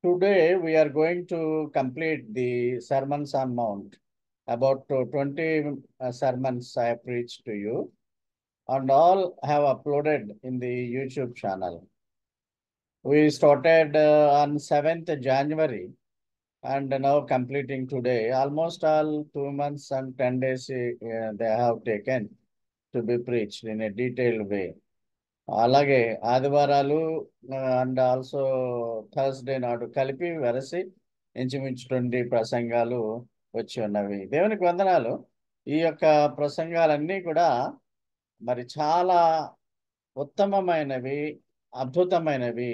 Today we are going to complete the Sermons on Mount. About 20 sermons I have preached to you, and all have uploaded in the YouTube channel. We started on 7th January and now completing today. Almost all 2 months and 10 days they have taken to be preached in a detailed way. అలాగే ఆదివారాలు and also Thursday నాడు కలిపి వెరసి ఇంచుమించు 20 ప్రసంగాలు వచ్చి ఉన్నవి. దేవునికి వందనాలు. ఈ యొక్క ప్రసంగాలన్నీ కూడా మరి చాలా ఉత్తమమైనవి, అద్భుతమైనవి.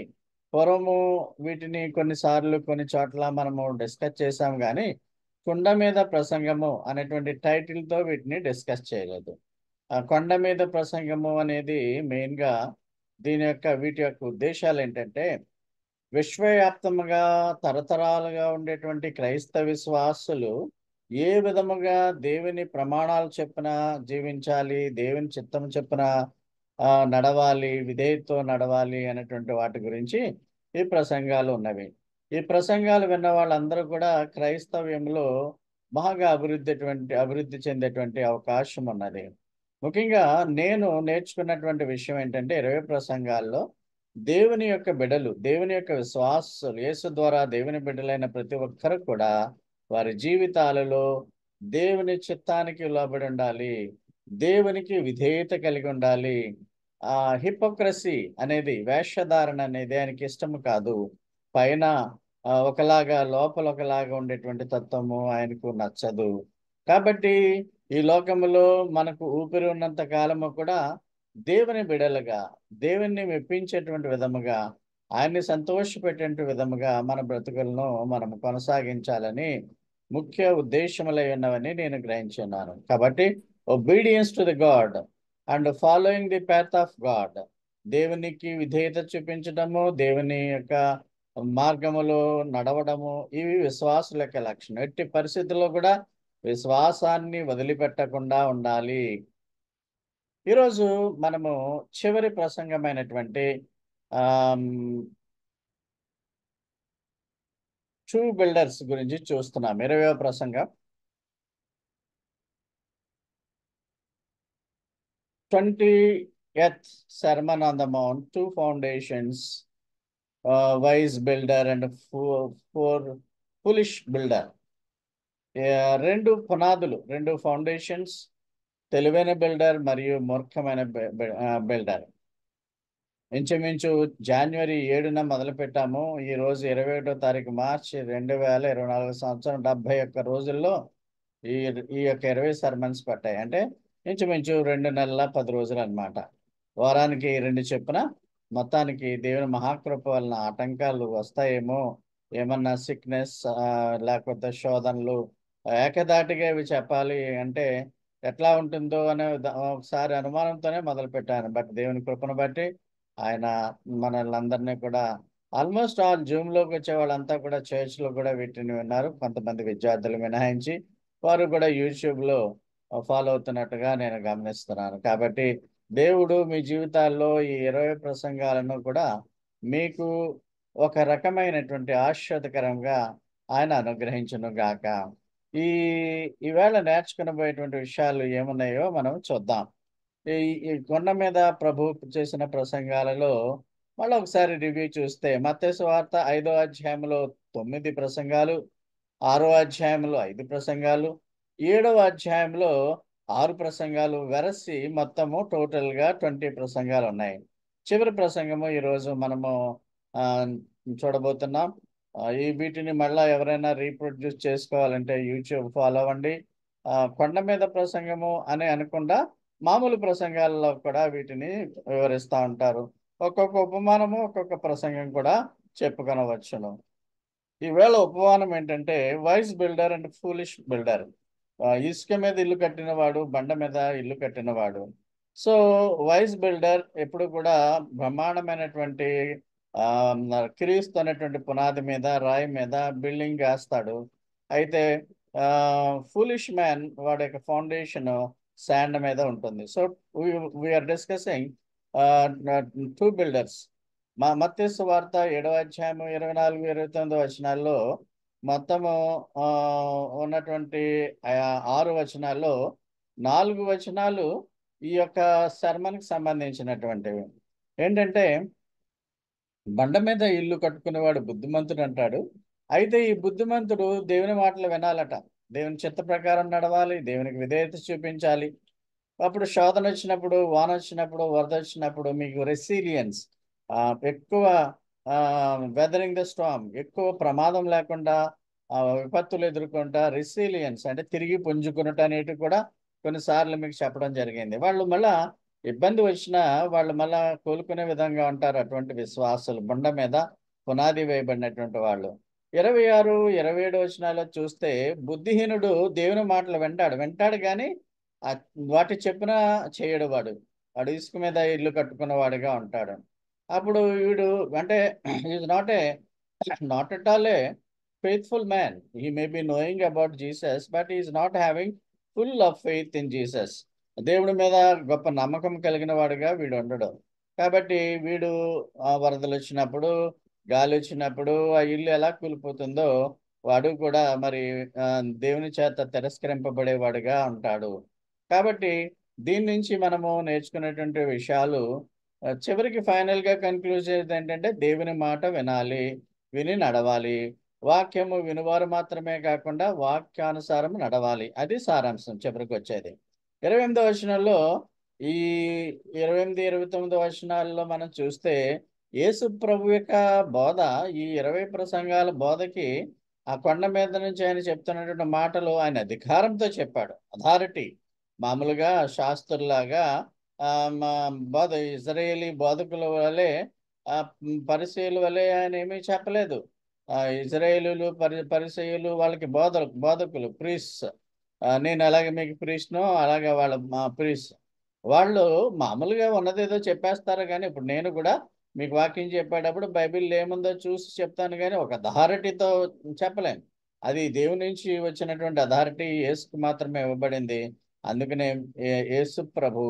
పూర్వము వీటిని కొన్నిసార్లు కొన్ని చోట్ల మనము డిస్కస్ చేసాం కానీ కుండ మీద ప్రసంగము అనేటువంటి టైటిల్తో వీటిని డిస్కస్ చేయలేదు. కొండ మీద ప్రసంగము అనేది మెయిన్గా వీటి యొక్క ఉద్దేశాలు ఏంటంటే విశ్వవ్యాప్తముగా తరతరాలుగా ఉండేటువంటి క్రైస్తవ విశ్వాసులు ఏ విధముగా దేవుని ప్రమాణాలు చెప్పున జీవించాలి, దేవుని చిత్తం చెప్పున నడవాలి, విధేయతతో నడవాలి అనేటువంటి వాటి గురించి ఈ ప్రసంగాలు ఉన్నవి. ఈ ప్రసంగాలు విన్న వాళ్ళందరూ కూడా క్రైస్తవ్యంలో బాగా అభివృద్ధి చెందేటువంటి అవకాశం ఉన్నది. ముఖ్యంగా నేను నేర్చుకున్నటువంటి విషయం ఏంటంటే 20 ప్రసంగాల్లో దేవుని యొక్క బిడ్డలు, దేవుని యొక్క విశ్వాసులు, యేసు ద్వారా దేవుని బిడ్డలైన ప్రతి ఒక్కరు కూడా వారి జీవితాలలో దేవుని చిత్తానికి లోబడి ఉండాలి, దేవునికి విధేయత కలిగి ఉండాలి. హిపోక్రసీ అనేది, వేషధారణ అనేది ఆయనకి ఇష్టము కాదు. పైన ఒకలాగా లోపల ఒకలాగా ఉండేటువంటి తత్వము ఆయనకు నచ్చదు. కాబట్టి ఈ లోకములో మనకు ఊపిరి ఉన్నంత కాలము కూడా దేవుని బిడలుగా, దేవుణ్ణి మెప్పించేటువంటి విధముగా, ఆయన్ని సంతోషపెట్టే విధముగా మన బ్రతుకులను మనం కొనసాగించాలని ముఖ్య ఉద్దేశములై ఉన్నవని నేను గ్రహించున్నాను. కాబట్టి obedience to the God and following the path of God, దేవునికి విధేయత చూపించడము, దేవుని యొక్క మార్గములో నడవడము, ఇవి విశ్వాసుల యొక్క లక్షణం. ఎట్టి పరిస్థితుల్లో కూడా విశ్వాసాన్ని వదిలిపెట్టకుండా ఉండాలి. ఈరోజు మనము చివరి ప్రసంగమైనటువంటి 2 బిల్డర్స్ గురించి చూస్తున్నాం. 20వ ప్రసంగం 20th Sermon on the Mount, 2 foundations, wise builder and foolish builder. 2 పునాదులు, 2 ఫౌండేషన్స్, తెలివైన బిల్డర్ మరియు మూర్ఖమైన బిల్డర్. ఇంచుమించు జనవరి 7న మొదలు పెట్టాము. ఈ రోజు 21వ తారీఖు మార్చి 2024 సంవత్సరం. 71 రోజుల్లో ఈ యొక్క 20 సర్మన్స్ పట్టాయి. అంటే ఇంచుమించు 2 నెలల 10 రోజులు అన్నమాట. వారానికి 2 చొప్పున. మొత్తానికి దేవుని మహాకృప వలన ఆటంకాలు వస్తాయేమో, ఏమన్నా సిక్నెస్ లేకపోతే శోధనలు ఏకదాటిగా ఇవి చెప్పాలి అంటే ఎట్లా ఉంటుందో అనే ఒకసారి అనుమానంతోనే మొదలు పెట్టాను. బట్ దేవుని కృపను బట్టి ఆయన మనల్ని అందరినీ కూడా ఆల్మోస్ట్ ఆల్ జూమ్లోకి వచ్చే వాళ్ళంతా కూడా చర్చ్లో కూడా వీటిని విన్నారు. కొంతమంది విద్యార్థులు మినహాయించి వారు కూడా యూట్యూబ్లో ఫాలో అవుతున్నట్టుగా నేను గమనిస్తున్నాను. కాబట్టి దేవుడు మీ జీవితాల్లో ఈ 20 ప్రసంగాలను కూడా మీకు ఒక రకమైనటువంటి ఆశ్చర్యకరంగా ఆయన అనుగ్రహించును గాక. ఈవేళ నేర్చుకునబోయేటువంటి విషయాలు ఏమున్నాయో మనం చూద్దాం. ఈ కొండ మీద ప్రభు చేసిన ప్రసంగాలలో మళ్ళీ ఒకసారి రివ్యూ చూస్తే మత్తయి సువార్త 5వ అధ్యాయంలో 9 ప్రసంగాలు, 6వ అధ్యాయంలో 5 ప్రసంగాలు, 7వ అధ్యాయంలో 6 ప్రసంగాలు వెరసి మొత్తము టోటల్గా 20 ప్రసంగాలు ఉన్నాయి. చివరి ప్రసంగము ఈరోజు మనము చూడబోతున్నాం. వీటిని మళ్ళీ ఎవరైనా రీప్రొడ్యూస్ చేసుకోవాలంటే యూట్యూబ్ ఫాలో అవ్వండి. కొండ మీద ప్రసంగము అని అనకుండా మామూలు ప్రసంగాల్లో కూడా వీటిని వివరిస్తూ ఉంటారు. ఒక్కొక్క ఉపమానము, ఒక్కొక్క ప్రసంగం కూడా చెప్పుకొనవచ్చును. ఈవేళ ఉపమానం ఏంటంటే wise builder and foolish builder. ఇసుక మీద ఇల్లు కట్టినవాడు, బండ మీద ఇల్లు కట్టినవాడు. సో వైస్ బిల్డర్ ఎప్పుడు కూడా బ్రహ్మాండమైనటువంటి క్రీస్తు అనేటువంటి పునాది మీద, రాయి మీద బిల్డింగ్ వేస్తాడు. అయితే ఫూలిష్ మ్యాన్ వాడి యొక్క ఫౌండేషన్ శాండ్ మీద ఉంటుంది. So we are discussing 2 builders. మత్తయి సువార్త 7వ అధ్యాయము 24, 29 వచనాల్లో మొత్తము ఉన్నటువంటి 6 వచనాల్లో 4 వచనాలు ఈ యొక్క శర్మన్కి సంబంధించినటువంటివి. ఏంటంటే, బండ మీద ఇల్లు కట్టుకునేవాడు బుద్ధిమంతుడు అంటాడు. అయితే ఈ బుద్ధిమంతుడు దేవుని మాటలు వినాలట. దేవుని చిత్త ప్రకారం నడవాలి, దేవునికి విధేయత చూపించాలి. అప్పుడు శోధన వచ్చినప్పుడు, వాన వచ్చినప్పుడు, వరద వచ్చినప్పుడు మీకు రెసిలియన్స్, ఎక్కువ వెదరింగ్ ద స్టార్మ్, ఎక్కువ ప్రమాదం లేకుండా విపత్తులు ఎదుర్కొంటా రెసిలియన్స్ అంటే తిరిగి పుంజుకున్నట్టు అనేటివి కూడా కొన్నిసార్లు మీకు చెప్పడం జరిగింది. వాళ్ళు మళ్ళా ఇబ్బంది వచ్చినా వాళ్ళు మళ్ళా కోలుకునే విధంగా ఉంటారు. అటువంటి విశ్వాసులు బండ మీద పునాది వేయబడినటువంటి వాళ్ళు. 26, 27 వచనాల్లో చూస్తే బుద్ధిహీనుడు దేవుని మాటలు వింటాడు కానీ వాటి చెప్పున చేయడు. వాడు ఇసుక మీద ఇల్లు కట్టుకున్నవాడుగా ఉంటాడు. అప్పుడు వీడు అంటే is not at all A faithful man. He may be knowing about Jesus, but is not having full of faith in Jesus. దేవుడి మీద గొప్ప నమ్మకం కలిగిన వాడుగా వీడు ఉండడు. కాబట్టి వీడు వరదలు వచ్చినప్పుడు, గాలి వచ్చినప్పుడు ఆ ఇల్లు ఎలా కూలిపోతుందో వాడు కూడా మరి దేవుని చేత తిరస్కరింపబడేవాడుగా ఉంటాడు. కాబట్టి దీని నుంచి మనము నేర్చుకునేటువంటి విషయాలు చివరికి ఫైనల్గా కన్క్లూజన్ ఏంటంటే దేవుని మాట వినాలి, విని నడవాలి. వాక్యము వినువారు మాత్రమే కాకుండా వాక్యానుసారం నడవాలి. అది సారాంశం చివరికి వచ్చేది. 28వ వచనంలో ఈ 28, 29 వచనాల్లో మనం చూస్తే యేసు ప్రభు యొక్క బోధ, ఈ 20 ప్రసంగాల బోధకి ఆ కొండ మీద నుంచి ఆయన చెప్తున్నటువంటి మాటలు ఆయన అధికారంతో చెప్పాడు. అథారిటీ. మామూలుగా శాస్త్రులాగా బోధ ఇజ్రాయేలీ బోధకుల వలె, పరిసయ్యుల వలె ఆయన ఏమీ చెప్పలేదు. ఇజ్రాయేలీలు పరిసయ్యులు వాళ్ళకి బోధకులు, ప్రీస్. నేను అలాగే మీకు ప్రీస్ను, అలాగే వాళ్ళ ప్రీస్. వాళ్ళు మామూలుగా ఉన్నదేదో చెప్పేస్తారు కానీ ఇప్పుడు నేను కూడా మీకు వాక్యం చెప్పేటప్పుడు బైబిల్ ఏముందో చూసి చెప్తాను కానీ ఒక అథారిటీతో చెప్పలేను. అది దేవుని నుంచి వచ్చినటువంటి అథారిటీ యేసుకు మాత్రమే ఇవ్వబడింది. అందుకనే యేసు ప్రభు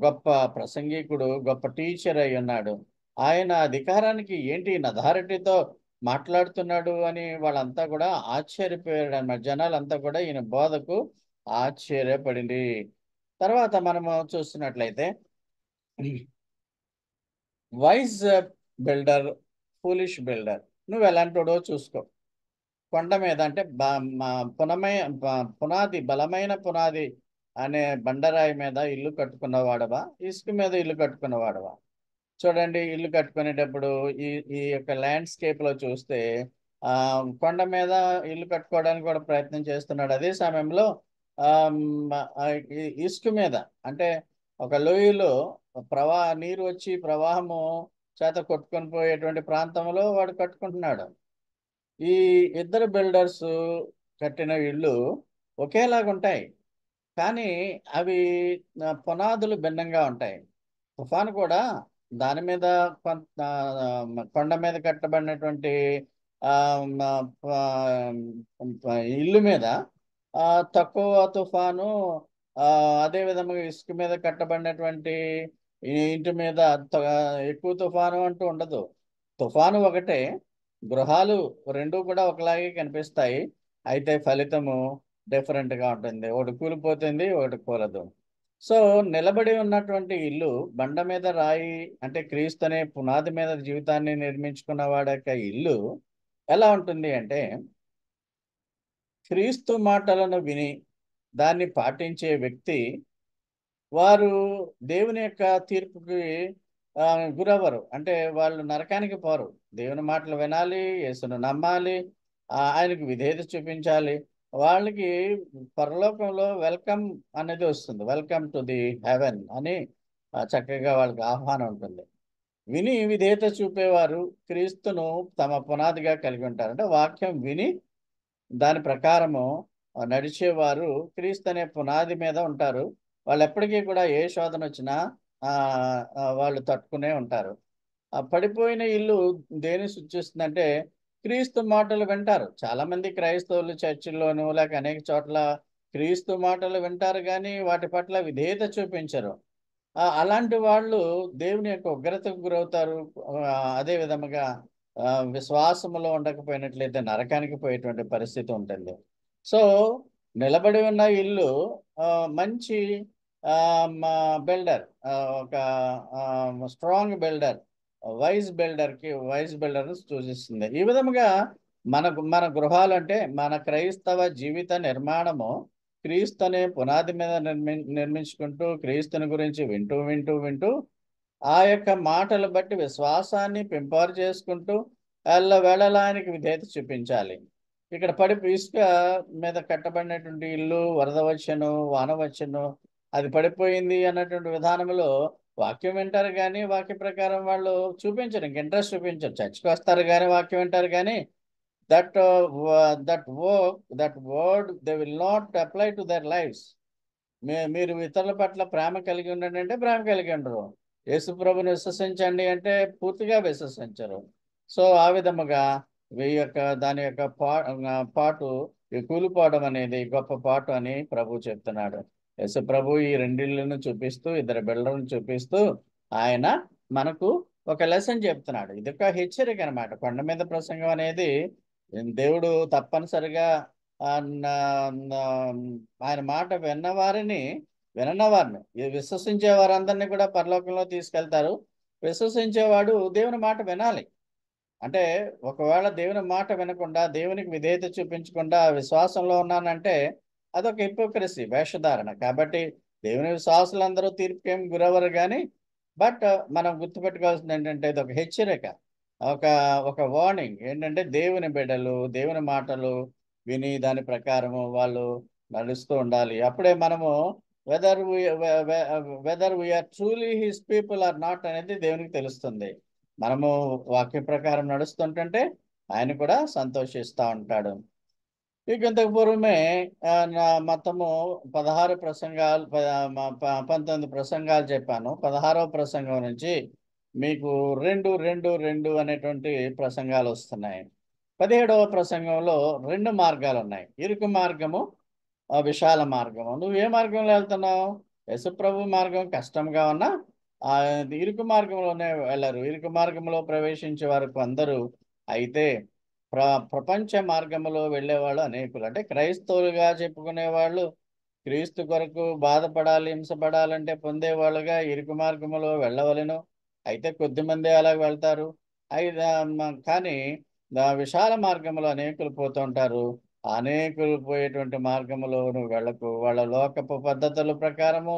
గొప్ప ప్రసంగికుడు, గొప్ప టీచర్ అయి ఉన్నాడు. ఆయన అధికారానికి ఏంటి అథారిటీతో మాట్లాడుతున్నాడు అని వాళ్ళంతా కూడా ఆశ్చర్యపోయాడు అన్నమాట. జనాలంతా కూడా ఈయన బోధకు ఆశ్చర్యపడింది. తర్వాత మనము చూస్తున్నట్లయితే వైజ్ బిల్డర్, ఫూలిష్ బిల్డర్. నువ్వు ఎలాంటిడో చూసుకో. కొండ మీద అంటే పునాది, బలమైన పునాది అనే బండరాయి మీద ఇల్లు కట్టుకున్నవాడవా, ఇసుక మీద ఇల్లు కట్టుకున్నవాడవా? చూడండి, ఇల్లు కట్టుకునేటప్పుడు ఈ ఈ యొక్క ల్యాండ్స్కేప్లో చూస్తే కొండ మీద ఇల్లు కట్టుకోవడానికి కూడా ప్రయత్నం చేస్తున్నాడు. అదే సమయంలో ఇసుక మీద అంటే ఒక లోయలో నీరు వచ్చి ప్రవాహము చేత కొట్టుకొని పోయేటువంటి ప్రాంతంలో వాడు కట్టుకుంటున్నాడు. ఈ ఇద్దరు బిల్డర్స్ కట్టిన ఇళ్ళు ఒకేలాగుంటాయి కానీ అవి పునాదులు భిన్నంగా ఉంటాయి. తుఫాను కూడా దాని మీద కొండ మీద కట్టబడినటువంటి ఇల్లు మీద తక్కువ తుఫాను, అదే విధంగా ఇసుక మీద కట్టబడినటువంటి ఇంటి మీద ఎక్కువ తుఫాను అంటూ ఉండదు. తుఫాను ఒకటే, గృహాలు రెండు కూడా ఒకలాగే కనిపిస్తాయి. అయితే ఫలితము డిఫరెంట్గా ఉంటుంది. ఒకటి కూలిపోతుంది, ఒకటి కూలదు. సో నిలబడి ఉన్నటువంటి ఇల్లు, బండ మీద రాయి అంటే క్రీస్తు అనే పునాది మీద జీవితాన్ని నిర్మించుకున్న వాడి యొక్క ఇల్లు ఎలా ఉంటుంది అంటే, క్రీస్తు మాటలను విని దాన్ని పాటించే వ్యక్తి వారు దేవుని యొక్క తీర్పుకి గురవ్వరు. అంటే వాళ్ళు నరకానికి పోరు. దేవుని మాటలు వినాలి, యేసును నమ్మాలి, ఆయనకు విధేయత చూపించాలి. వాళ్ళకి పరలోకంలో వెల్కమ్ అనేది వస్తుంది. వెల్కమ్ టు ది హెవెన్ అని చక్కగా వాళ్ళకి ఆహ్వానం ఉంటుంది. విని విధేయత చూపేవారు క్రీస్తును తమ పునాదిగా కలిగి ఉంటారు. అంటే వాక్యం విని దాని ప్రకారము నడిచేవారు క్రీస్తు అనే పునాది మీద ఉంటారు. వాళ్ళు ఎప్పటికీ కూడా ఏ శోధన వచ్చినా వాళ్ళు తట్టుకునే ఉంటారు. పడిపోయిన ఇల్లు దేని సూచిస్తుందంటే క్రీస్తు మాటలు వింటారు. చాలామంది క్రైస్తవులు చర్చిల్లోనూ లేక అనేక చోట్ల క్రీస్తు మాటలు వింటారు కానీ వాటి పట్ల విధేయత చూపించరు. అలాంటి వాళ్ళు దేవుని యొక్క ఉగ్రతకు గురవుతారు. అదే విధముగా విశ్వాసములో ఉండకపోయినట్లయితే నరకానికి పోయేటువంటి పరిస్థితి ఉంటుంది. సో, నిలబడి ఉన్న ఇల్లు మంచి బిల్డర్, ఒక స్ట్రాంగ్ బిల్డర్, వైస్ బిల్డర్‌ని సూచిస్తుంది. ఈ విధముగా మన గృహాలంటే మన క్రైస్తవ జీవిత నిర్మాణము క్రీస్తు అనే పునాది మీద నిర్మించుకుంటూ క్రీస్తుని గురించి వింటూ ఆ యొక్క మాటలు బట్టి విశ్వాసాన్ని పెంపారు చేసుకుంటూ ఎల్లవేళలా ఆయనకి విధేయత చూపించాలి. ఇక్కడ ఇసుక మీద కట్టబడినటువంటి ఇల్లు వరద వచ్చెను, వాన వచ్చెను, అది పడిపోయింది అన్నటువంటి విధానంలో వాక్యం వింటారు గానీ, వాక్య ప్రకారం వాళ్ళు చూపించరు. ఇంక ఇంట్రెస్ట్ చూపించరు. చర్చ్‌కి వస్తారు గానీ, వాక్యం వింటారు గానీ, that that word they will not apply to their lives. మీరు ఇతరుల పట్ల ప్రేమ కలిగి ఉండండి అంటే ప్రేమ కలిగి ఉండరు. యేసు ప్రభుని విశ్వసించండి అంటే పూర్తిగా విశ్వసించరు. సో ఆ విధముగా దాని యొక్క పాటు కూలిపోవడం అనేది గొప్ప పాటు అని ప్రభు చెప్తున్నాడు. యేసు ప్రభు ఈ రెండిళ్ళను చూపిస్తూ, ఇద్దరు బిడ్డలను చూపిస్తూ ఆయన మనకు ఒక లెసన్ చెప్తున్నాడు. ఇదొక హెచ్చరిక అనమాట. కొండ మీద ప్రసంగం అనేది దేవుడు తప్పనిసరిగా ఆయన మాట వినని వారిని విశ్వసించే వారందరినీ కూడా పరలోకంలో తీసుకెళ్తారు. విశ్వసించేవాడు దేవుని మాట వినాలి. అంటే ఒకవేళ దేవుని మాట వినకుండా, దేవునికి విధేయత చూపించకుండా విశ్వాసంలో ఉన్నానంటే అదొక హిపోక్రసీ, వేషధారణ. కాబట్టి దేవుని విశ్వాసులందరూ తీర్పుకేం గురవరు కానీ, బట్ మనం గుర్తుపెట్టుకోవాల్సింది ఏంటంటే ఇది ఒక హెచ్చరిక, ఒక ఒక వార్నింగ్ ఏంటంటే దేవుని బిడ్డలు దేవుని మాటలు విని దాని ప్రకారము వాళ్ళు నడుస్తూ ఉండాలి. అప్పుడే మనము whether whether we are truly his people or not అనేది దేవునికి తెలుస్తుంది. మనము వాక్య ప్రకారం నడుస్తుంటే ఆయన కూడా సంతోషిస్తూ ఉంటాడు. ఇక ఇంతకు పూర్వమే మొత్తము 16 ప్రసంగాలు 19 ప్రసంగాలు చెప్పాను. 16వ ప్రసంగం నుంచి మీకు 2 అనేటువంటి ప్రసంగాలు వస్తున్నాయి. 17వ ప్రసంగంలో 2 మార్గాలు ఉన్నాయి. ఇరుకు మార్గము, విశాల మార్గము. నువ్వు ఏ మార్గంలో వెళ్తున్నావు? యేసుప్రభు మార్గం కష్టంగా ఉన్నా ఇరుకు మార్గంలోనే వెళ్ళరు. ఇరుకు మార్గంలో ప్రవేశించే వరకు అందరూ. అయితే ప్రపంచ మార్గంలో వెళ్ళేవాళ్ళు అనేకులు. అంటే క్రైస్తవులుగా చెప్పుకునే వాళ్ళు క్రీస్తు కొరకు బాధపడాలి, హింసపడాలంటే పొందేవాళ్ళుగా ఇరుకు మార్గంలో వెళ్ళవలెను. అయితే కొద్దిమంది అలాగ వెళ్తారు. కానీ విశాల మార్గంలో అనేకులు పోతూ ఉంటారు. అనేకులు పోయేటువంటి మార్గంలో నువ్వు వెళ్ళకు. వాళ్ళ లోకపు పద్ధతుల ప్రకారము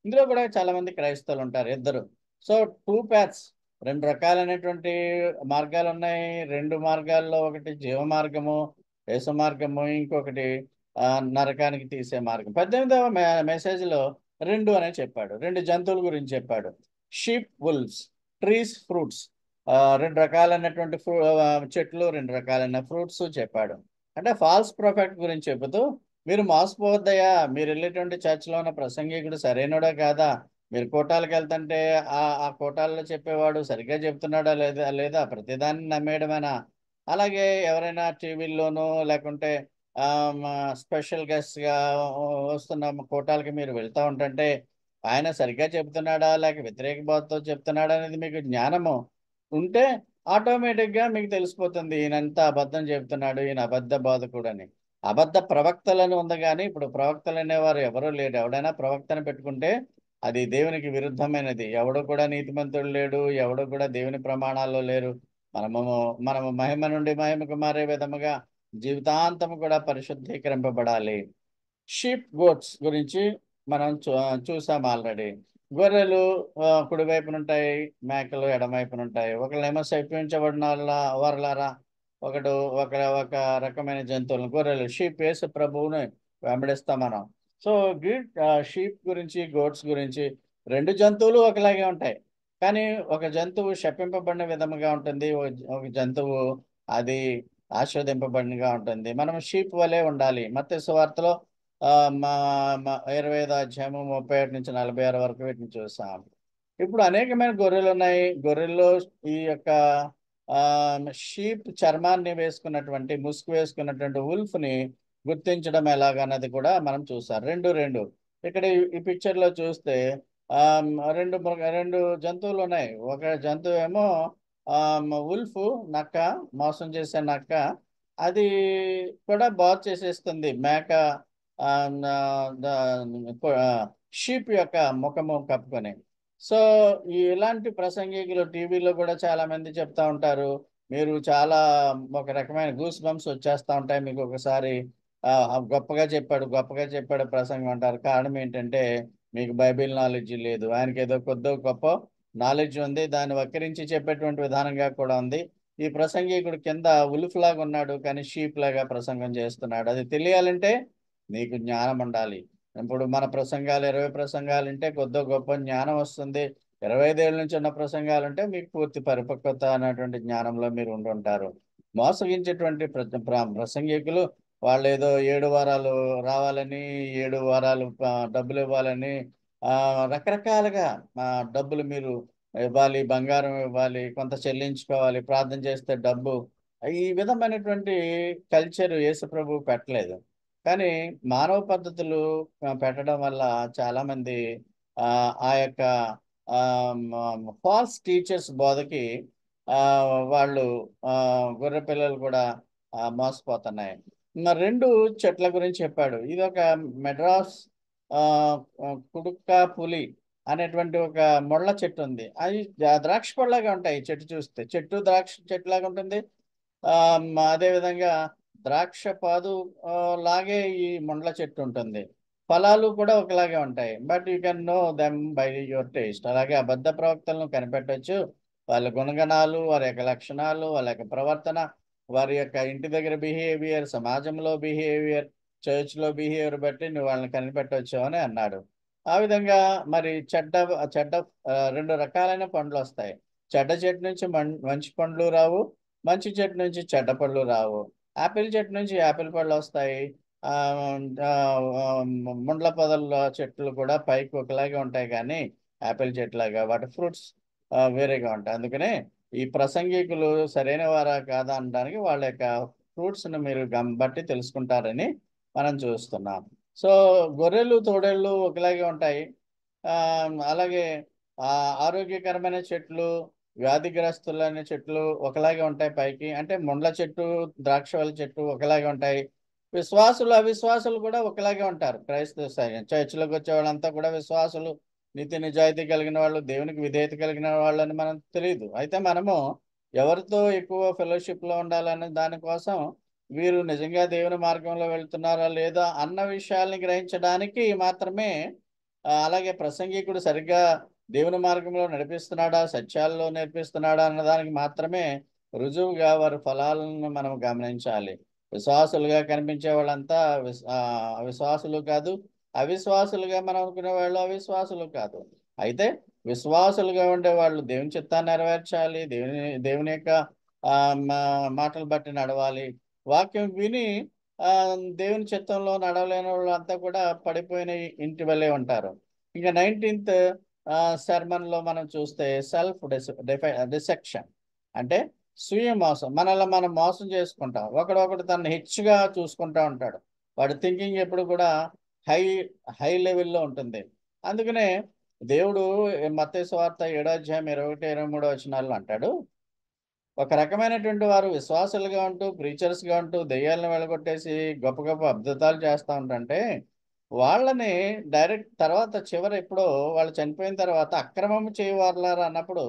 ఇందులో కూడా చాలా మంది క్రైస్తవులు ఉంటారు. ఇద్దరు. సో 2 paths, 2 రకాలైనటువంటి మార్గాలు ఉన్నాయి. 2 మార్గాల్లో ఒకటి జీవ మార్గము, యేసు మార్గము, ఇంకొకటి నరకానికి తీసే మార్గం. 18వ మెసేజ్లో 2 అనే చెప్పాడు. 2 జంతువుల గురించి చెప్పాడు. Sheep, wolves, trees, fruits. 2 రకాలైనటువంటి చెట్లు, 2 రకాలైన ఫ్రూట్స్ చెప్పాడు. అంటే ఫాల్స్ ప్రొఫెక్ట్ గురించి చెబుతూ మీరు మోసపోవద్దయ్యా, మీరు వెళ్ళేటువంటి చర్చిలో ఉన్న ప్రసంగికుడు సరైనడా కాదా, మీరు కోటాలకు వెళ్తుంటే ఆ కోటాల్లో చెప్పేవాడు సరిగ్గా చెప్తున్నాడా లేదా ప్రతిదాన్ని నమ్మేయడమేనా? అలాగే ఎవరైనా టీవీల్లోనూ లేకుంటే స్పెషల్ గెస్ట్గా వస్తున్న కోటాలకి మీరు వెళ్తూ ఉంటుంటే ఆయన సరిగ్గా చెప్తున్నాడా లేక వ్యతిరేక బోధతో చెప్తున్నాడా అనేది మీకు జ్ఞానము ఉంటే ఆటోమేటిక్గా మీకు తెలిసిపోతుంది ఈయనంతా అబద్ధం చెప్తున్నాడు, ఈయన అబద్ధ బోధకుడు అని. అబద్ధ ప్రవక్తలను ఉంది కానీ ఇప్పుడు ప్రవక్తలు అనేవారు ఎవరూ లేడు. ఎవడైనా ప్రవక్తను పెట్టుకుంటే అది దేవునికి విరుద్ధమైనది. ఎవడు కూడా నీతిమంతుడు లేడు, ఎవడు కూడా దేవుని ప్రమాణాల్లో లేరు. మనము మహిమ నుండి మహిమకు మారే విధముగా జీవితాంతము కూడా పరిశుద్ధీకరింపబడాలి. షీప్, గోట్స్ గురించి మనం చూసాం ఆల్రెడీ. గొర్రెలు కుడివైపున ఉంటాయి, మేకలు ఎడమవైపున ఉంటాయి. ఒకళ్ళేమో శపించబడిన వారలారా, ఒక రకమైన జంతువులను గొర్రెలు, షీప్ యేసు ప్రభువుని వెంబడిస్తాం మనం. సో షీప్ గురించి, గోట్స్ గురించి 2 జంతువులు ఒకలాగే ఉంటాయి. కానీ ఒక జంతువు శపింపబడిన విధముగా ఉంటుంది, ఒక జంతువు అది ఆస్వాదింపబడినగా ఉంటుంది. మనం షీప్ వలె ఉండాలి. మత్తయి సువార్తలో 25వ అధ్యాయము 37 నుంచి 46 వరకు వీటిని చూసాం. ఇప్పుడు అనేకమైన గొర్రెలు ఉన్నాయి. గొర్రెల్లో ఈ యొక్క షీప్ చర్మాన్ని వేసుకున్నటువంటి, ముసుగు వేసుకున్నటువంటి వుల్ఫ్ని గుర్తించడం ఎలాగన్నది కూడా మనం చూసాం. 2 ఇక్కడ ఈ పిక్చర్లో చూస్తే రెండు జంతువులు ఉన్నాయి. ఒక జంతువు ఏమో ఉల్ఫ్, నక్క, మోసం చేసే నక్క. అది కూడా బాగు చేసేస్తుంది మేక షీప్ యొక్క ముఖము కప్పుకొని. సో ఇలాంటి ప్రసంగికులు టీవీలో కూడా చాలా మంది చెప్తా ఉంటారు. మీరు చాలా ఒక రకమైన గూస్ బంప్స్ వచ్చేస్తా ఉంటాయి మీకు ఒకసారి. గొప్పగా చెప్పాడు ప్రసంగం అంటారు. కారణం ఏంటంటే మీకు బైబిల్ నాలెడ్జ్ లేదు. ఆయనకి ఏదో కొద్దో గొప్ప నాలెడ్జ్ ఉంది, దాన్ని వక్రించి చెప్పేటువంటి విధానంగా కూడా ఉంది. ఈ ప్రసంగికుడు కింద ఉలుఫ్ లాగా ఉన్నాడు, కానీ షీప్ లాగా ప్రసంగం చేస్తున్నాడు. అది తెలియాలంటే నీకు జ్ఞానం ఉండాలి. ఇప్పుడు మన ప్రసంగాలు 20 ప్రసంగాలు అంటే కొద్దో గొప్ప జ్ఞానం వస్తుంది. 25 ఏళ్ళ నుంచి ఉన్న ప్రసంగాలు అంటే మీకు పూర్తి పరిపక్వత అనేటువంటి జ్ఞానంలో మీరు ఉండుంటారు. మోసగించేటువంటి ప్రసంగికులు వాళ్ళు ఏదో 7 వారాలు రావాలని, 7 వారాలు డబ్బులు ఇవ్వాలని, రకరకాలుగా డబ్బులు మీరు ఇవ్వాలి, బంగారం ఇవ్వాలి, కొంత చెల్లించుకోవాలి, ప్రార్థన చేస్తే డబ్బు, ఈ విధమైనటువంటి కల్చర్ యేసుప్రభు పెట్టలేదు. కానీ మానవ పద్ధతులు పెట్టడం వల్ల చాలా మంది ఆ యొక్క ఫాల్స్ టీచర్స్ బోధకి వాళ్ళు గొర్రె పిల్లలు కూడా మోసపోతున్నాయి. మరి 2 చెట్ల గురించి చెప్పాడు. ఇది ఒక మెడ్రాస్ ఆ కుడుక్క పులి అనేటువంటి ఒక ముళ్ళ చెట్టు ఉంది. అది ద్రాక్ష పళ్ళలాగా ఉంటాయి. చెట్టు చూస్తే ద్రాక్ష చెట్టు లాగా ఉంటుంది. అదే విధంగా ద్రాక్ష పాదు లాగే ఈ ముండ్ల చెట్టు ఉంటుంది. ఫలాలు కూడా ఒకలాగే ఉంటాయి. But you can know them by your taste. అలాగే అబద్ధ ప్రవక్తలను కనిపెట్టవచ్చు. వాళ్ళ గుణగణాలు, వారి యొక్క లక్షణాలు, వాళ్ళ యొక్క ప్రవర్తన, వారి యొక్క ఇంటి దగ్గర బిహేవియర్, సమాజంలో బిహేవియర్, చర్చ్లో బిహేవియర్ బట్టి నువ్వు వాళ్ళని కనిపెట్టవచ్చు అని అన్నాడు. ఆ విధంగా మరి చెడ్డ చెడ్డ 2 రకాలైన పండ్లు వస్తాయి. చెడ్డ చెట్టు నుంచి మంచి పండ్లు రావు, మంచి చెట్టు నుంచి చెడ్డ పళ్ళు రావు. యాపిల్ చెట్టు నుంచి యాపిల్ పళ్ళు వస్తాయి. ఆ ఆ, ఆ, ముండ్ల పొదల చెట్లు కూడా పైకి ఒకలాగే ఉంటాయి, కానీ యాపిల్ చెట్లాగా వాటి ఫ్రూట్స్ వేరేగా ఉంటాయి. అందుకనే ఈ ప్రసంగికులు సరైన వారా కాదా అనడానికి వాళ్ళ యొక్క ఫ్రూట్స్ను మీరు బట్టి తెలుసుకుంటారని మనం చూస్తున్నాం. సో గొర్రెలు తోడేళ్ళు ఒకలాగే ఉంటాయి. ఆ అలాగే ఆరోగ్యకరమైన చెట్లు, వ్యాధిగ్రస్తులైన చెట్లు ఒకలాగే ఉంటాయి పైకి. అంటే ముండ్ల చెట్టు, ద్రాక్షవల్లి చెట్టు ఒకలాగే ఉంటాయి. విశ్వాసులు అవిశ్వాసులు కూడా ఒకలాగే ఉంటారు. క్రైస్తవ చర్చిలోకి వచ్చే వాళ్ళంతా కూడా విశ్వాసులు, నీతి నిజాయితీ కలిగిన వాళ్ళు, దేవునికి విధేయత కలిగిన వాళ్ళని మనం తెలియదు. అయితే మనము ఎవరితో ఎక్కువ ఫెలోషిప్లో ఉండాలనే దానికోసం వీరు నిజంగా దేవుని మార్గంలో వెళ్తున్నారా లేదా అన్న విషయాల్ని గ్రహించడానికి మాత్రమే, అలాగే ప్రసంగికుడు సరిగ్గా దేవుని మార్గంలో నడిపిస్తున్నాడా, సత్యాల్లో నేర్పిస్తున్నాడా అన్నదానికి మాత్రమే రుజువుగా వారి ఫలాలను మనం గమనించాలి. విశ్వాసులుగా కనిపించే వాళ్ళంతా విశ్వాసులు కాదు, అవిశ్వాసులుగా మనం అనుకునే వాళ్ళు అవిశ్వాసులు కాదు. అయితే విశ్వాసులుగా ఉండే వాళ్ళు దేవుని చిత్తాన్ని నెరవేర్చాలి, దేవుని యొక్క మాటలు బట్టి నడవాలి. వాక్యం విని ఆ దేవుని చిత్తంలో నడవలేని వాళ్ళంతా కూడా పడిపోయిన ఇంటి వల్లే ఉంటారు. ఇంకా 19th సెర్మన్ లో మనం చూస్తే సెల్ఫ్ డిసెక్షన్ అంటే స్వీయ మోసం. మనల్ని మనం మోసం చేసుకుంటాం. ఒకడు తను హెచ్చుగా చూసుకుంటా ఉంటాడు. వాడి థింకింగ్ ఎప్పుడు కూడా హై హై లెవెల్లో ఉంటుంది. అందుకనే దేవుడు మత్తయి సువార్త 7:21-23 అంటాడు, ఒక రకమైనటువంటి వారు విశ్వాసులుగా ఉంటూ, ప్రీచర్స్గా ఉంటూ, దెయ్యాలను వెళ్ళగొట్టేసి గొప్ప గొప్ప అద్భుతాలు చేస్తూ ఉంటుంటే వాళ్ళని డైరెక్ట్ తర్వాత చివరి ఎప్పుడో వాళ్ళు చనిపోయిన తర్వాత అక్రమం చేయవారులారా అన్నప్పుడు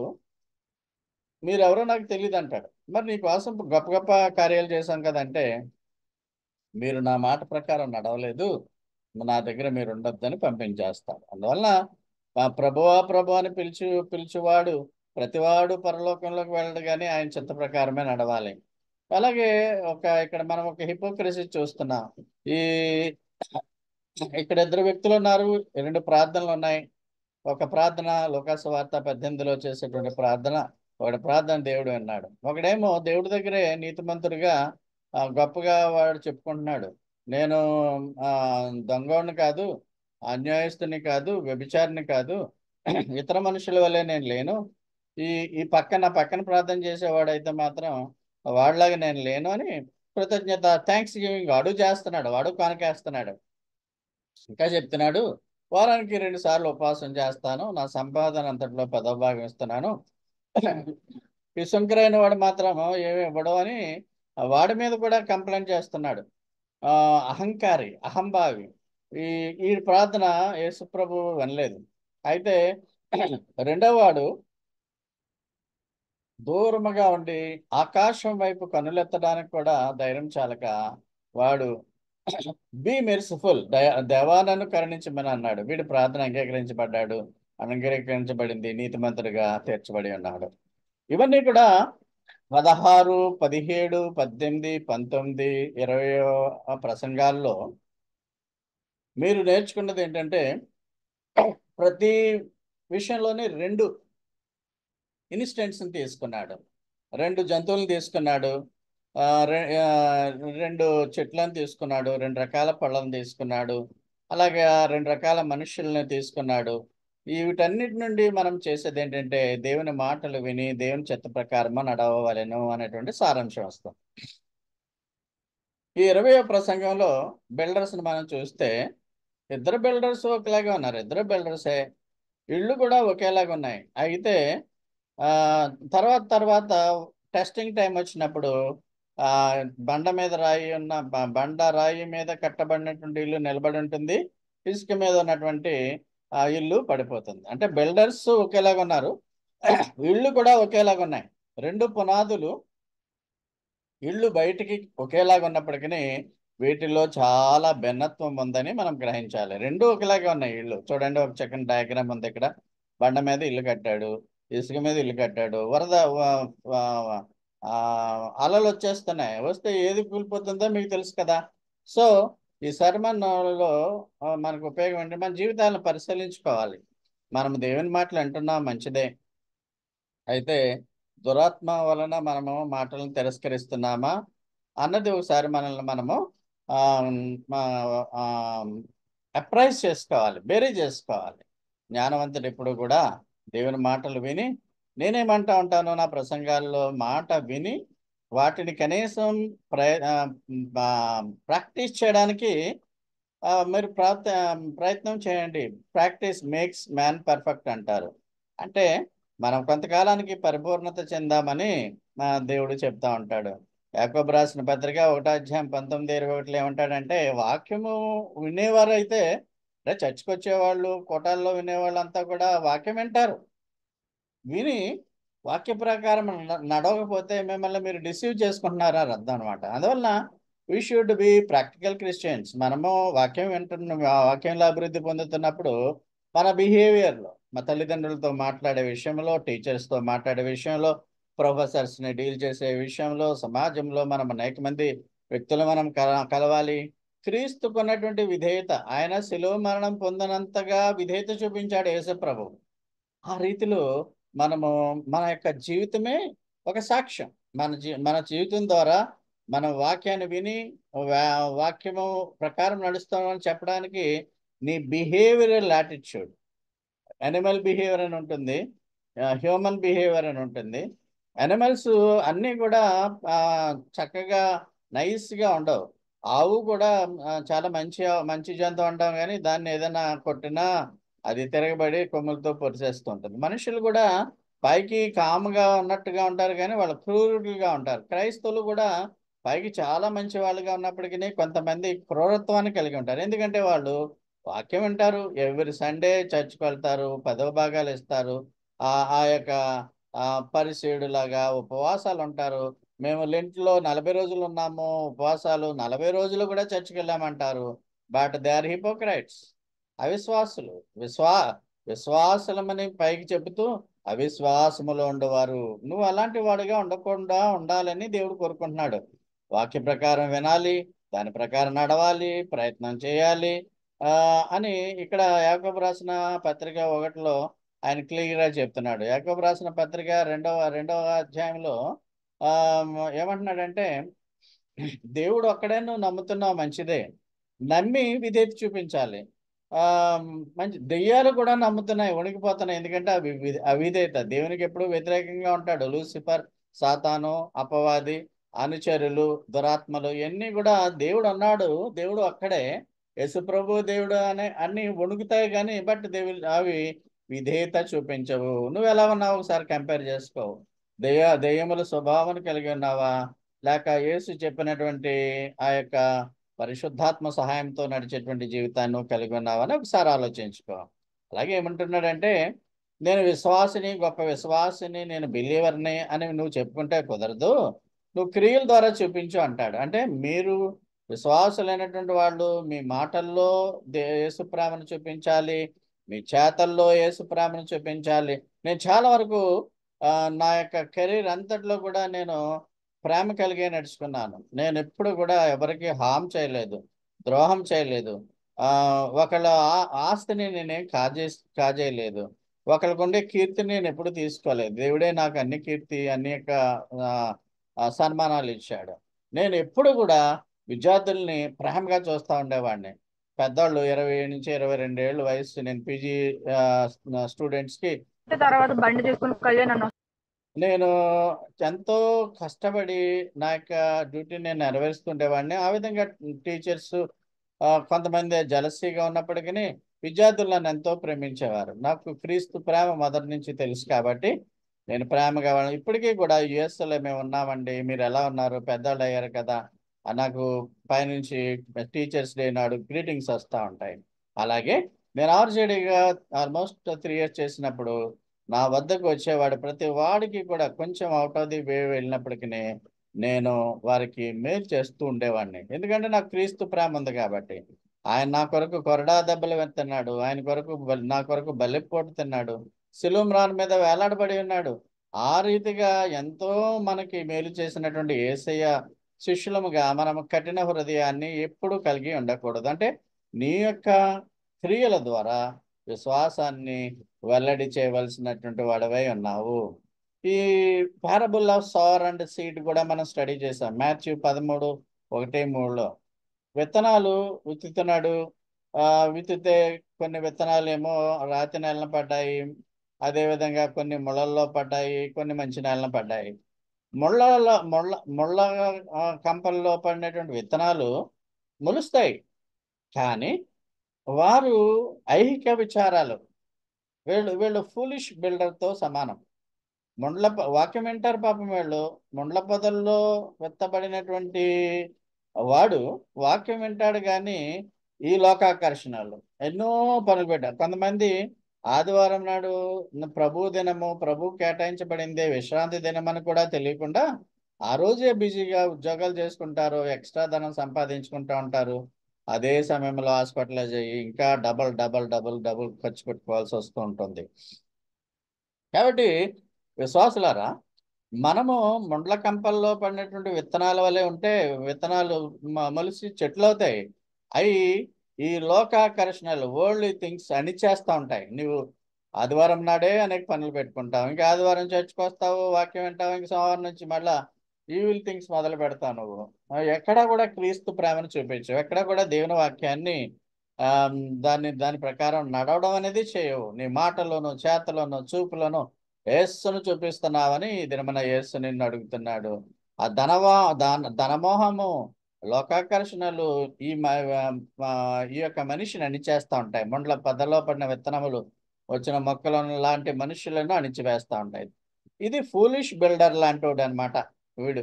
మీరెవరో నాకు తెలియదు అంటాడు. మరి నీ కోసం గొప్ప గొప్ప కార్యాలు చేశాం కదంటే, మీరు నా మాట ప్రకారం నడవలేదు, నా దగ్గర మీరు ఉండొద్దని పంపించేస్తాడు. అందువలన ప్రభు అని పిలిచేవాడు ప్రతివాడు పరలోకంలోకి వెళ్ళడు, కానీ ఆయన చిత్త ప్రకారమే నడవాలి. అలాగే ఇక్కడ మనం ఒక హిపోక్రసీ చూస్తున్నాం. ఈ ఇక్కడ 2 వ్యక్తులు ఉన్నారు, 2 ప్రార్థనలు ఉన్నాయి. ఒక ప్రార్థన లూకాసు వార్త 18లో చేసేటువంటి ప్రార్థన, ఒకటి ప్రార్థన దేవుడు అన్నాడు. ఒకడేమో దేవుడి దగ్గరే నీతిమంతుడిగా గొప్పగా వాడు చెప్పుకుంటున్నాడు, నేను దొంగోడిని కాదు, అన్యాయస్తుని కాదు, వ్యభిచారిని కాదు, ఇతర మనుషుల వల్లే నేను లేను, ఈ ఈ పక్కన ప్రార్థన చేసేవాడైతే మాత్రం వాడిలాగా నేను లేను అని కృతజ్ఞత థ్యాంక్స్ గివింగ్ వాడు చేస్తున్నాడు, వాడు కానుకేస్తున్నాడు. ఇంకా చెప్తున్నాడు, వారానికి 2 సార్లు ఉపవాసం చేస్తాను, నా సంపాదన అంతట్లో 10వ భాగం ఇస్తున్నాను. ఈ సుంకరైన వాడు మాత్రం ఏమి ఇవ్వడు అని వాడి మీద కూడా కంప్లైంట్ చేస్తున్నాడు. అహంకారి, అహంభావి. ఈ ఈ ప్రార్థన యేసుప్రభు వినలేదు. అయితే రెండవ వాడు దూరముగా ఉండి ఆకాశం వైపు కన్నులెత్తడానికి కూడా ధైర్యం చాలక వాడు బీ మెర్సిఫుల్, దేవా నన్ను కరుణించమని అన్నాడు. వీడి ప్రార్థన అంగీకరించబడ్డాడు, అంగీకరించబడింది, నీతిమంతుడిగా తీర్చబడి ఉన్నాడు. ఇవన్నీ కూడా 16, 17, 18, 19, 20 ప్రసంగాల్లో మీరు నేర్చుకున్నది ఏంటంటే ప్రతి విషయంలోనే 2 ఇన్స్టెంట్స్ని తీసుకున్నాడు. 2 జంతువులను తీసుకున్నాడు, 2 చెట్లను తీసుకున్నాడు, 2 రకాల పళ్ళను తీసుకున్నాడు, అలాగే 2 రకాల మనుషుల్ని తీసుకున్నాడు. వీటన్నిటి నుండి మనం చేసేది ఏంటంటే దేవుని మాటలు విని దేవుని చిత్త ప్రకారము నడవవలెను అనేటువంటి సారాంశం వస్తుంది. ఈ 20వ ప్రసంగంలో బిల్డర్స్ని మనం చూస్తే ఇద్దరు బిల్డర్స్ ఒకలాగా ఉన్నారు, ఇద్దరు బిల్డర్సే, ఇళ్ళు కూడా ఒకేలాగా ఉన్నాయి. అయితే తర్వాత టెస్టింగ్ టైం వచ్చినప్పుడు బండ మీద రాయి ఉన్న బండ రాయి మీద కట్టబడినటువంటి ఇల్లు నిలబడి ఉంటుంది, ఇసుక మీద ఉన్నటువంటి ఇల్లు పడిపోతుంది. అంటే బిల్డర్స్ ఒకేలాగా ఉన్నారు, ఇళ్ళు కూడా ఒకేలాగా ఉన్నాయి. 2 పునాదులు ఇళ్ళు బయటికి ఒకేలాగా ఉన్నప్పటికీ వీటిలో చాలా భిన్నత్వం ఉందని మనం గ్రహించాలి. 2 ఒకేలాగా ఉన్నాయి ఇళ్ళు. చూడండి, ఒక చక్కని డయాగ్రామ్ ఉంది ఇక్కడ. బండ మీద ఇల్లు కట్టాడు, ఇసుక మీద ఇల్లు కట్టాడు. వరద అలలు వచ్చేస్తున్నాయి, వస్తే ఏది కూలిపోతుందో మీకు తెలుసు కదా. సో ఈ సర్మన్లో మనకు ఉపయోగం ఏంటంటే మన జీవితాలను పరిశీలించుకోవాలి. మనం దేవుని మాటలు అంటున్నాం, మంచిదే. అయితే దురాత్మ వలన మనము మాటలను తిరస్కరిస్తున్నామా అన్నది ఒకసారి మనల్ని మనము అప్రైజ్ చేసుకోవాలి, బేరీ చేసుకోవాలి. జ్ఞానవంతుడు ఎప్పుడు కూడా దేవుని మాటలు విని, నేనేమంటా ఉంటాను నా ప్రసంగాల్లో, మాట విని వాటిని కనీసం ప్రాక్టీస్ చేయడానికి మీరు ప్రయత్నం చేయండి. ప్రాక్టీస్ మేక్స్ మ్యాన్ పర్ఫెక్ట్ అంటారు. అంటే మనం కొంతకాలానికి పరిపూర్ణత చెందామని దేవుడు చెప్తా ఉంటాడు. యాకోబు రాసిన పత్రిక 1వ అధ్యాయం 19-21 ఏమంటాడంటే, వాక్యము వినేవారైతే, అంటే చర్చికి వచ్చేవాళ్ళు, కోటాల్లో వినేవాళ్ళు అంతా కూడా వాక్యం వింటారు. విని వాక్య ప్రకారం నడవకపోతే మిమ్మల్ని మీరు డిసీవ్ చేసుకుంటున్నారా అర్థం అనమాట. అందువలన we should be practical Christians. మనము వాక్యం వాక్యంలో అభివృద్ధి పొందుతున్నప్పుడు మన బిహేవియర్లో, మా తల్లిదండ్రులతో మాట్లాడే విషయంలో, టీచర్స్తో మాట్లాడే విషయంలో, ప్రొఫెసర్స్ని డీల్ చేసే విషయంలో, సమాజంలో మనం అనేక మంది వ్యక్తులు మనం కలవాలి. క్రీస్తుకున్నటువంటి విధేయత, ఆయన శిలువ మరణం పొందినంతగా విధేయత చూపించాడు యేసుప్రభు. ఆ రీతిలో మనము మన యొక్క జీవితమే ఒక సాక్ష్యం. మన జీవితం ద్వారా మన వాక్యాన్ని విని వాక్యము ప్రకారం నడుస్తామని చెప్పడానికి నీ బిహేవియరల్ యాటిట్యూడ్, యానిమల్ బిహేవియర్ అని ఉంటుంది, హ్యూమన్ బిహేవియర్ అని ఉంటుంది. యానిమల్స్ అన్నీ కూడా చక్కగా నైస్గా ఉండవు. ఆవు కూడా చాలా మంచి జంతువు అంటాం, కానీ దాన్ని ఏదైనా కొట్టినా అది తిరగబడి కొమ్ములతో పొరిసేస్తూ ఉంటుంది. మనుషులు కూడా పైకి కామ్గా ఉన్నట్టుగా ఉంటారు, కానీ వాళ్ళు క్రూరులుగా ఉంటారు. క్రైస్తవులు కూడా పైకి చాలా మంచి వాళ్ళుగా ఉన్నప్పటికీ కొంతమంది క్రూరత్వాన్ని కలిగి ఉంటారు. ఎందుకంటే వాళ్ళు వాక్యం వింటారు, ఎవ్రీ సండే చర్చ్కి వెళ్తారు, 10వ భాగాలు ఇస్తారు, ఆ యొక్క పరిసేయుడులాగా ఉపవాసాలు ఉంటారు. మేము లెంట్లో 40 రోజులు ఉన్నాము, ఉపవాసాలు 40 రోజులు కూడా చర్చికి వెళ్ళామంటారు. బట్ దే ఆర్ హిపోక్రైట్స్, అవిశ్వాసులు. విశ్వాసులమని పైకి చెబుతూ అవిశ్వాసములో ఉండేవారు. నువ్వు అలాంటి వాడిగా ఉండకుండా ఉండాలని దేవుడు కోరుకుంటున్నాడు. వాక్య ప్రకారం వినాలి, దాని ప్రకారం నడవాలి, ప్రయత్నం చేయాలి అని ఇక్కడ యాకోబు రాసిన పత్రిక 1లో ఆయన క్లియర్గా చెప్తున్నాడు. యాకోబు రాసిన పత్రిక రెండవ అధ్యాయంలో ఏమంటున్నాడంటే, దేవుడు ఒక్కడే నువ్వు నమ్ముతున్నావు, మంచిదే, నమ్మి విధేయత చూపించాలి. మంచి దెయ్యాలు కూడా నమ్ముతున్నాయి, వణికిపోతున్నాయి. ఎందుకంటే అవిధేయత. దేవునికి ఎప్పుడు వ్యతిరేకంగా ఉంటాడు. లూసిఫర్, సాతాను, అపవాది, అనుచరులు, దురాత్మలు, ఇవన్నీ కూడా దేవుడు అన్నాడు, దేవుడు అక్కడే, యేసు ప్రభు దేవుడు అనే అన్ని వణుకుతాయి కానీ బట్ అవి విధేయత చూపించవు. నువ్వు ఎలా ఉన్నావు ఒకసారి కంపేర్ చేసుకో. దెయ్యముల స్వభావం కలిగి ఉన్నావా, లేక యేసు చెప్పినటువంటి ఆ యొక్క పరిశుద్ధాత్మ సహాయంతో నడిచేటువంటి జీవితాన్ని నువ్వు కలిగి ఉన్నావని ఒకసారి ఆలోచించుకో. అలాగే ఏమంటున్నాడంటే, నేను విశ్వాసిని, గొప్ప విశ్వాసిని, నేను బిలీవర్ని అని నువ్వు చెప్పుకుంటే కుదరదు, నువ్వు క్రియల ద్వారా చూపించు అంటాడు. అంటే మీరు విశ్వాసులైనటువంటి వాళ్ళు మీ మాటల్లో యేసు ప్రేమను చూపించాలి, మీ చేతల్లో యేసు ప్రేమను చూపించాలి. నేను చాలా వరకు నా యొక్క కెరీర్ అంతట్లో కూడా నేను ప్రేమ కలిగే నడుచుకున్నాను. నేను ఎప్పుడు కూడా ఎవరికి హామ్ చేయలేదు, ద్రోహం చేయలేదు. ఒకళ్ళ ఆస్తిని నేనేం కాజేయలేదు. ఒకళ్ళకు ఉండే కీర్తిని నేను ఎప్పుడు తీసుకోలేదు. దేవుడే నాకు అన్ని కీర్తి, అన్ని యొక్క సన్మానాలు ఇచ్చాడు. నేను ఎప్పుడు కూడా విద్యార్థుల్ని ప్రేమగా చూస్తూ ఉండేవాడిని. పెద్దవాళ్ళు 20 నుంచి 22 ఏళ్ళ వయసు, నేను పీజీ స్టూడెంట్స్కి తర్వాత బండి చేసుకుని కళ్యాణ్ నేను ఎంతో కష్టపడి నా యొక్క డ్యూటీని నేను నెరవేరుస్తుండేవాడిని. ఆ విధంగా టీచర్స్ కొంతమంది జలసీగా ఉన్నప్పటికీ విద్యార్థులు నన్ను ఎంతో ప్రేమించేవారు. నాకు క్రీస్తు ప్రేమ మొదటి నుంచి తెలుసు కాబట్టి నేను ప్రేమగా ఇప్పటికీ కూడా యుఎస్లో మేము ఉన్నామండి, మీరు ఎలా ఉన్నారు, పెద్దవాళ్ళు అయ్యారు కదా, నాకు పైనుంచి టీచర్స్ డే నాడు గ్రీటింగ్స్ వస్తూ ఉంటాయి. అలాగే నేను ఆర్జేడీగా ఆల్మోస్ట్ 3 years చేసినప్పుడు నా వద్దకు వచ్చేవాడు ప్రతి వాడికి కూడా కొంచెం అవుట్ ఆఫ్ ది వే వెళ్ళినప్పటికీ నేను వారికి మేలు చేస్తూ ఉండేవాడిని. ఎందుకంటే నాకు క్రీస్తు ప్రేమ ఉంది కాబట్టి. ఆయన నా కొరకు కొరడా దెబ్బలు తిన్నాడు, ఆయన కొరకు నా కొరకు బల్లెపోటు తిన్నాడు, సిలువ మీద వేలాడబడి ఉన్నాడు. ఆ రీతిగా ఎంతో మనకి మేలు చేసినటువంటి యేసయ్య శిష్యులముగా మనం కఠిన హృదయాన్ని ఎప్పుడూ కలిగి ఉండకూడదు. అంటే నీ యొక్క క్రియల ద్వారా విశ్వాసాన్ని వెల్లడి చేయవలసినటువంటి వాడవై ఉన్నావు. ఈ పారబుల్ ఆఫ్ సవర్ అండ్ సీడ్ కూడా మనం స్టడీ చేసాం. మాథ్యూ 13:1-3లో విత్తనాలు విత్తుతున్నాడు. విత్తితే కొన్ని విత్తనాలు ఏమో రాతి నేలన పడ్డాయి, అదేవిధంగా కొన్ని ముళ్ళల్లో పడ్డాయి, కొన్ని మంచి నేలన పడ్డాయి. ముళ్ళ కంపల్లో పడినటువంటి విత్తనాలు మొలుస్తాయి, కానీ వారు ఐహిక విచారాలు, వీళ్ళు ఫూలిష్ బిల్డర్తో సమానం. వాక్యం వింటారు పాపం వీళ్ళు. ముండ్ల పొదల్లో విత్తబడినటువంటి వాడు వాక్యం వింటాడు కానీ ఈ లోకాకర్షణలు ఎన్నో పనులు పెట్టారు. కొంతమంది ఆదివారం నాడు ప్రభు దినము, ప్రభు కేటాయించబడిందే విశ్రాంతి దినం అని కూడా తెలియకుండా ఆ రోజే బిజీగా ఉద్యోగాలు చేసుకుంటారు, ఎక్స్ట్రా ధనం సంపాదించుకుంటూ ఉంటారు. అదే సమయంలో హాస్పిటలైజ్ అయ్యి ఇంకా డబల్ ఖర్చు పెట్టుకోవాల్సి వస్తూ ఉంటుంది. కాబట్టి విశ్వాసులారా, మనము ముండ్ల కంపల్లో పడినటువంటి విత్తనాల వలె ఉంటే విత్తనాలు మొలిసి చెట్లు అవుతాయి. అవి ఈ లోకాకర్షణలు, వరల్డ్లీ థింగ్స్ అణిచేస్తూ ఉంటాయి. నువ్వు ఆదివారం నాడే అనేక పనులు పెట్టుకుంటావు, ఇంకా ఆదివారం చర్చకు వస్తావు, వాక్యం వింటావు, ఇంక సోమవారం నుంచి మళ్ళా ఈవిల్ థింగ్స్ మొదలు పెడతావు. నువ్వు ఎక్కడా కూడా క్రీస్తు ప్రేమను చూపించవు, ఎక్కడా కూడా దేవుని వాక్యాన్ని దాని ప్రకారం నడవడం అనేది చేయవు. నీ మాటలోను, చేతలోను, చూపులోను యేసును చూపిస్తున్నావని ఈ దినమన యేసు నిన్ను అడుగుతున్నాడు. ఆ ధనమోహము, లోకాకర్షణలు ఈ యొక్క మనిషిని అణిచేస్తూ ఉంటాయి. ముండ్ల పొదలో పడిన విత్తనములు వచ్చిన మొక్కలను లాంటి మనుషులను అణిచివేస్తూ ఉంటాయి. ఇది ఫూలిష్ బిల్డర్ లాంటివాడు అనమాట. వీడు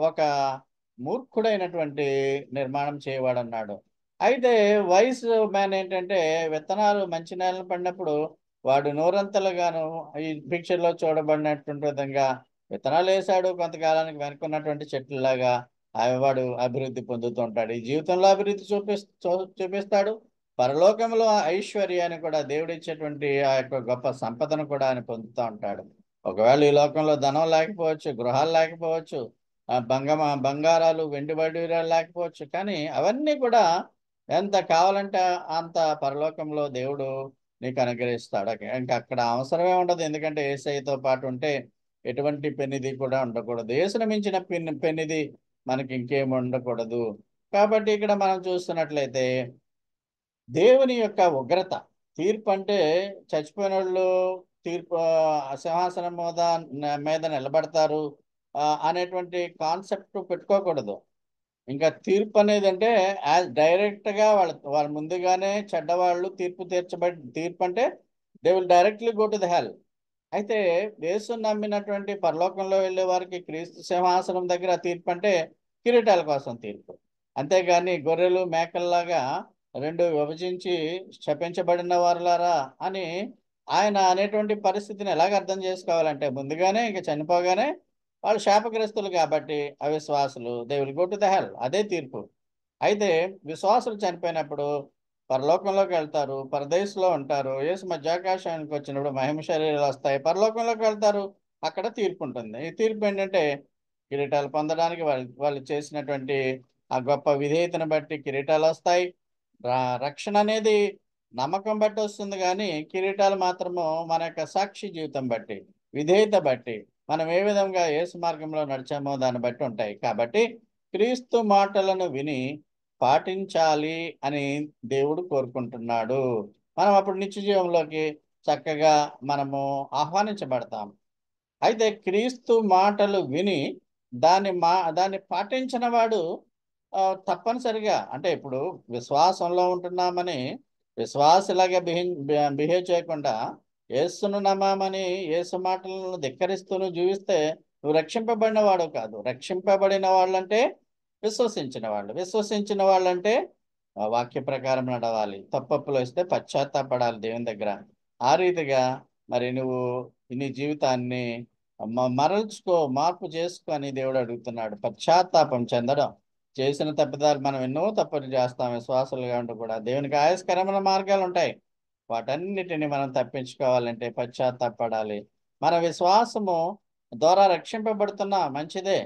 ఒక మూర్ఖుడైనటువంటి నిర్మాణం చేయవాడు అన్నాడు. అయితే వైస్ మ్యాన్ ఏంటంటే విత్తనాలు మంచి నేలను పడినప్పుడు వాడు నూరంతలుగాను ఈ పిక్చర్లో చూడబడినటువంటి విధంగా విత్తనాలు వేశాడు, కొంతకాలానికి వెనుకున్నటువంటి చెట్లులాగా వాడు అభివృద్ధి పొందుతూ ఉంటాడు. ఈ జీవితంలో అభివృద్ధి చూపిస్తాడు, పరలోకంలో ఐశ్వర్యాన్ని కూడా దేవుడిచ్చేటువంటి ఆ యొక్క గొప్ప సంపదను కూడా ఆయన పొందుతూ ఉంటాడు. ఒకవేళ ఈ లోకంలో ధనం లేకపోవచ్చు, గృహాలు లేకపోవచ్చు, బంగారాలు, వెండి వడ్డీరాలు లేకపోవచ్చు, కానీ అవన్నీ కూడా ఎంత కావాలంటే అంత పరలోకంలో దేవుడు నీకు అనుగ్రహిస్తాడు. ఇంకా అక్కడ అవసరమే ఉండదు, ఎందుకంటే యేసయ్యతో పాటు ఉంటే ఎటువంటి పెన్నిది కూడా ఉండకూడదు. యేసును మించిన పెన్నిది మనకి ఇంకేమి ఉండకూడదు. కాబట్టి ఇక్కడ మనం చూస్తున్నట్లయితే దేవుని యొక్క ఉగ్రత, తీర్పు అంటే చచ్చిపోయిన వాళ్ళు తీర్పు సింహాసనం మీద నిలబడతారు అనేటువంటి కాన్సెప్ట్ పెట్టుకోకూడదు. ఇంకా తీర్పు అనేది అంటే డైరెక్ట్ గా వాళ్ళ ముందుగానే చెడ్డవాళ్ళు తీర్పు అంటే they will directly go to the hell. అయితే యేసుని నమ్మినటువంటి పరలోకంలో వెళ్ళే వారికి క్రీస్తు సింహాసనం దగ్గర తీర్పు అంటే కిరీటాల కోసం తీర్పు. అంతేగాని గొర్రెలు మేకల్లాగా రెండు విభజించి శపించబడిన వారులారా అని ఆయన అనేటువంటి పరిస్థితిని ఎలాగ అర్థం చేసుకోవాలంటే ముందుగానే ఇంక చనిపోగానే వాళ్ళు శాపగ్రస్తులు కాబట్టి అవిశ్వాసులు they will go to the hell, అదే తీర్పు. అయితే విశ్వాసులు చనిపోయినప్పుడు పరలోకంలోకి వెళ్తారు, పరదేశంలో ఉంటారు. యేసు మధ్యాకాశానికి వచ్చినప్పుడు మహిమ శరీరాలు వస్తాయి, పరలోకంలోకి వెళ్తారు. అక్కడ తీర్పు ఉంటుంది. ఈ తీర్పు ఏంటంటే కిరీటాలు పొందడానికి వాళ్ళు వాళ్ళు చేసినటువంటి ఆ గొప్ప విధేయతను బట్టి కిరీటాలు వస్తాయి. రక్షణ అనేది నమ్మకం బట్టి వస్తుంది, కానీ కిరీటాలు మాత్రము మన యొక్క సాక్షి జీవితం బట్టి, విధేయత బట్టి, మనం ఏ విధంగా యేసు మార్గంలో నడిచామో దాన్ని బట్టి ఉంటాయి. కాబట్టి క్రీస్తు మాటలను విని పాటించాలి అని దేవుడు కోరుకుంటున్నాడు. మనం అప్పుడు నిత్య జీవంలోకి చక్కగా మనము ఆహ్వానించబడతాం. అయితే క్రీస్తు మాటలు విని దాన్ని పాటించిన వాడు తప్పనిసరిగా, అంటే ఇప్పుడు విశ్వాసంలో ఉంటున్నామని విశ్వాసలాగా బిహేవ్ చేయకుండా యేసును నమ్మామని యేసు మాటలను ధిక్కరిస్తూ జీవిస్తే నువ్వు రక్షింపబడిన వాడు కాదు. రక్షింపబడిన వాళ్ళంటే విశ్వసించిన వాళ్ళంటే వాక్య ప్రకారం నడవాలి. తప్పప్పులు వస్తే పశ్చాత్తాపడాలి దేవుని దగ్గర. ఆ రీతిగా మరి నువ్వు నీ జీవితాన్ని మార్పు చేసుకో అని దేవుడు అడుగుతున్నాడు. పశ్చాత్తాపం చెందడం. చేసిన తప్పిదాలు మనం ఎన్నో తప్పులు చేస్తాం విశ్వాసులుగా ఉంటూ కూడా. దేవునికి ఆయస్కరమైన మార్గాలు ఉంటాయి. వాటన్నిటిని మనం తప్పించుకోవాలంటే పశ్చాత్తాపడాలి. మన విశ్వాసము ద్వారా రక్షింపబడుతున్నా మంచిదే.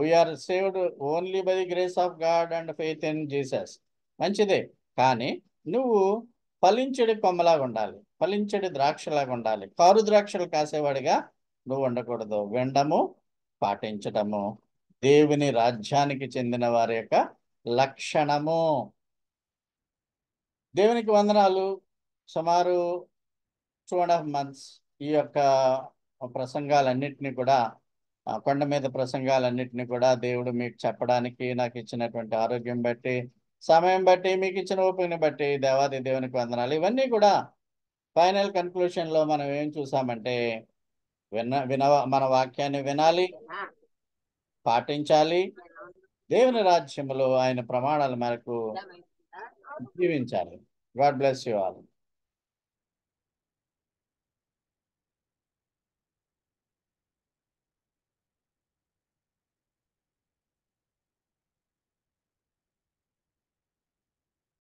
We are saved only by the grace of God and faith in Jesus, మంచిదే. కానీ నువ్వు ఫలించడి కొమ్మలాగా ఉండాలి, ఫలించడి ద్రాక్షలాగా ఉండాలి. కారు ద్రాక్షలు కాసేవాడిగా నువ్వు ఉండకూడదు. వినడము, పాటించటము దేవుని రాజ్యానికి చెందిన వారి యొక్క లక్షణము. దేవునికి వందనాలు. సుమారు 2.5 months ఈ యొక్క ప్రసంగాలన్నింటినీ కూడా, కొండ మీద ప్రసంగాలన్నింటినీ కూడా దేవుడు మీకు చెప్పడానికి నాకు ఇచ్చినటువంటి ఆరోగ్యం బట్టి, సమయం బట్టి, మీకు ఇచ్చిన ఓపికని బట్టి దేవాది దేవునికి వందనాలు. ఇవన్నీ కూడా ఫైనల్ కన్క్లూషన్లో మనం ఏం చూసామంటే మన వాక్యాన్ని వినాలి, పాటించాలి, దేవుని రాజ్యంలో ఆయన ప్రమాణాల మేరకు జీవించాలి. God bless you all.